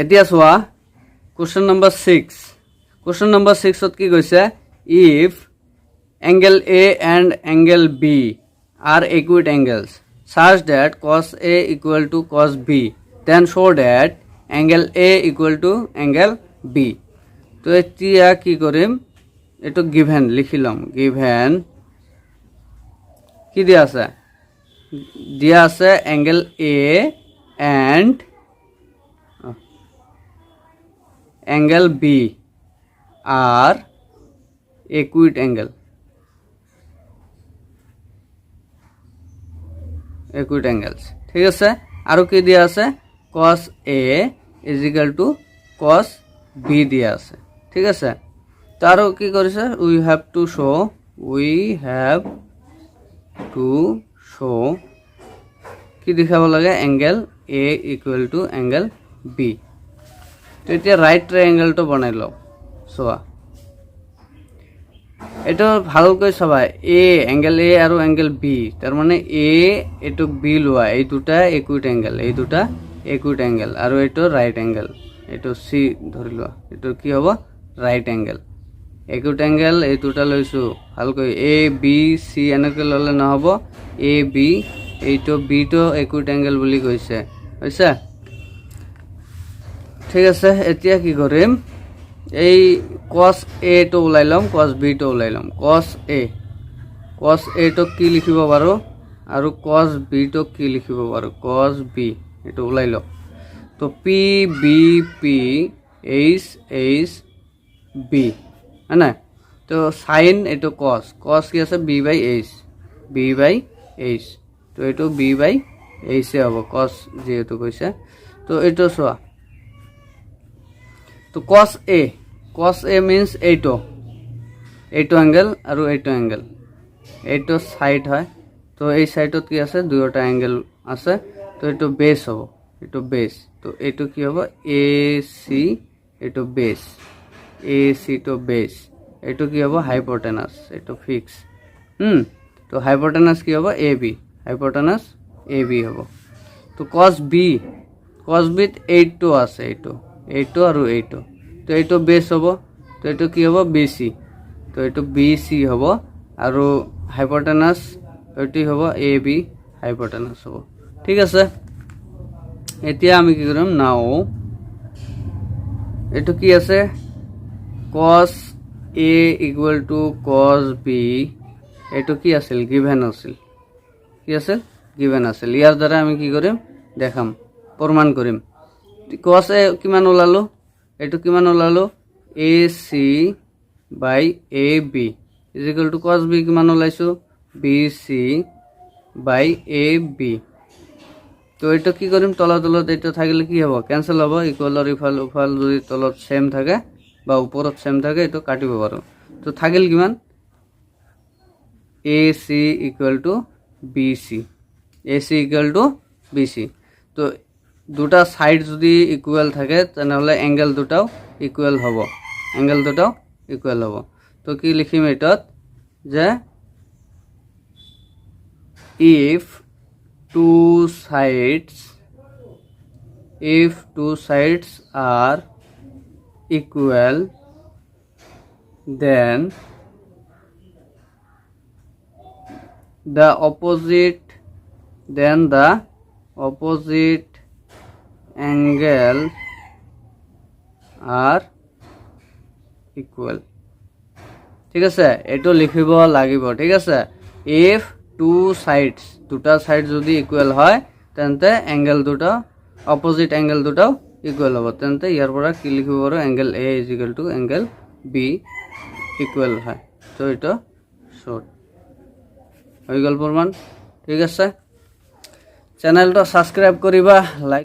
এতিয়া চোৱা question number 6 question number 6 ত কি কৈছে if angle A and angle B are equal angles such that cos A equal to cos B then show that angle A equal to angle B তো এতিয়া কি কৰিম এটো given লিখিলাম given কি দিয়া আছে angle A and angle B are equal angles ঠিক আছে আৰু কি দিয়া আছে cos A is equal to cos B দিয়া আছে ঠিক আছে তো আৰু কি কৰিছে we have to show কি দেখাব লাগে angle A equal to angle B তো এতিয়া রাইট ট্রায়াঙ্গেলটো বনাই লও সোয়া এটা ভালকৈ চাবা এ অ্যাঙ্গেল এ আৰু অ্যাঙ্গেল বি তাৰ মানে এ এটো বি লোৱা এই দুটা ইকুইট অ্যাঙ্গেল আৰু এটো ৰাইট অ্যাঙ্গেল এটো সি ধৰি লোৱা এটো কি হ'ব রাইট অ্যাঙ্গেল ইকুইট অ্যাঙ্গেল এই দুটা লৈছো ভালকৈ এ বি সি এনেকৈ ললে নহব এ বি এইটো বি টো ইকুইট অ্যাঙ্গেল বুলি কৈছে হৈছে ঠিক আছে এতিয়া কি কৰিম এই cos A টো ওলাই লম cos B টো ওলাই লম cos A টো কি লিখিব পাৰো আৰু cos B টো কি লিখিব পাৰো cos B এটো ওলাই ল তো P B P H H B না তো sin এটো cos কি আছে B by H তো এটো B by H এ হ'ব cos যেহেতু কৈছে তো এটো সোয়া তো cos A means এইটো অ্যাঙ্গেল আৰু এইটো অ্যাঙ্গেল এইটো সাইড হয় তো এই সাইডত কি আছে দুইটা অ্যাঙ্গেল আছে তো এইটো বেস হ'ব এইটো বেস তো এইটো কি হ'ব AC এইটো বেস AC তো বেস এইটো কি হ'ব হাইপোটেনাস এইটো ফিক্স তো হাইপোটেনাস কি হ'ব AB হাইপোটেনাস AB হ'ব তো cos B ত এইটো আছে এইটো আৰু এইটো তো এইটো বেস হ'ব তো এইটো কি হ'ব BC তো এইটো BC হ'ব আৰু হাইপোটেনাস এইটো হ'ব AB হাইপোটেনাস হ'ব ঠিক আছে এতিয়া আমি কি কৰিম নাও এইটো কি আছে cos A equal to cos B এইটো কি আছিল given আছিল ইয়াৰ দ্বাৰা আমি কি কৰিম দেখাম প্ৰমাণ কৰিম cos A কিমান ওলালো এইটো কিমান ওলালো AC by AB is equal to cos B কিমান ওলাইছো BC by AB তো এইটো কি কৰিম তলত এইটো থাকিলে কি হ'ব ক্যান্সেল হ'ব ইকুয়ালৰ ইফাল যদি তলত সেম থাকে বা ওপৰত সেম থাকে এইটো কাটিব পাৰো তো থাকিল কিমান AC equal to BC তো দুটা সাইড যদি ইকুয়াল থাকে তাহলে অ্যাঙ্গেল দুটাও ইকুয়াল হ'ব তো কি লিখিম এটাত যে if two sides are equal then the opposite angles are equal ঠিক আছে এটো লিখিব লাগিব ঠিক আছে if two sides দুটা সাইড যদি ইকুয়াল হয় তেন্তে অ্যাঙ্গেল দুটো অপোজিট অ্যাঙ্গেল দুটো ইকুয়াল হবে তেন্তে ইয়াৰ পৰা কি লিখিব পাৰো angle A is equal to angle B equal হয় তো এটা শর্ট হৈ গল প্ৰমাণ ঠিক আছে চ্যানেলটো সাবস্ক্ৰাইব কৰিবা লাইক